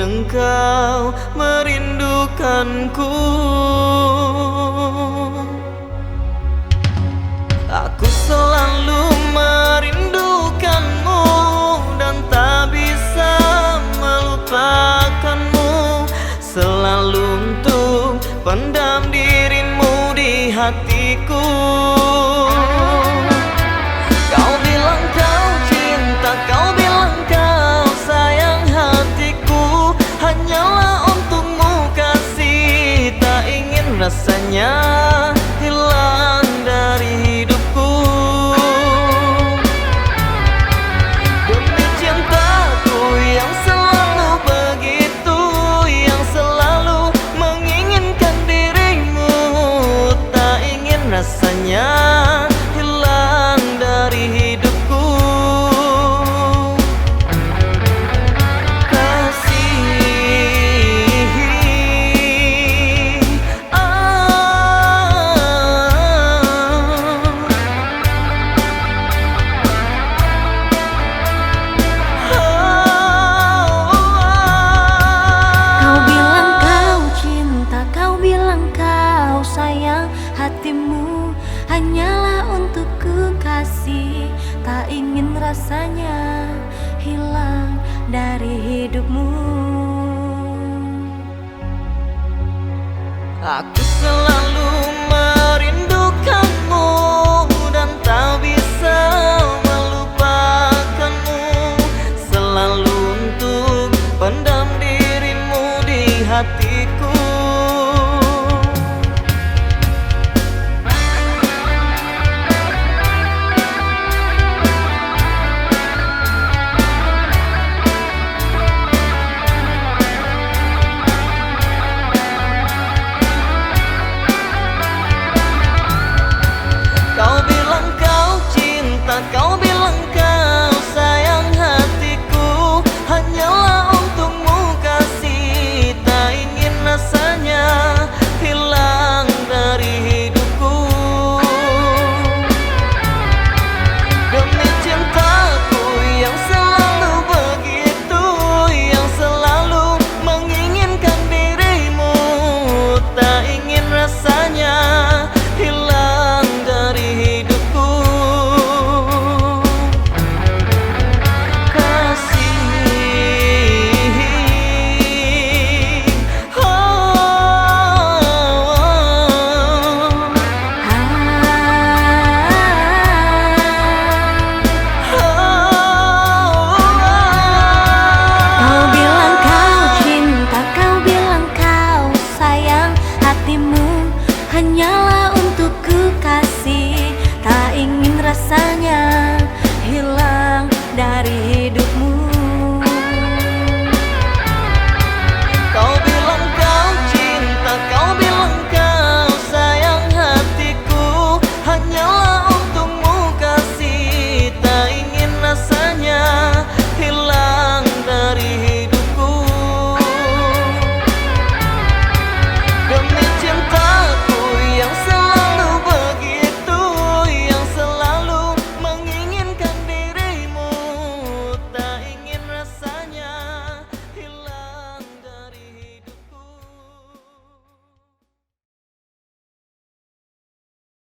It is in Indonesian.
engkau merindukanku. Aku selalu merindukanmu dan tak bisa melupakanmu. Selalu untuk pendam dirimu di hatiku. Kau bilang kau cinta, kau bilang kau sayang hatiku. Hanyalah untukmu kasih, tak ingin rasanya hilang dari hidupku. Demi cintaku yang selalu begitu, yang selalu menginginkan dirimu, tak ingin rasanya hilang dari hidupku. Hatimu hanyalah untukku kasih, tak ingin rasanya hilang dari hidupmu. Aku selalu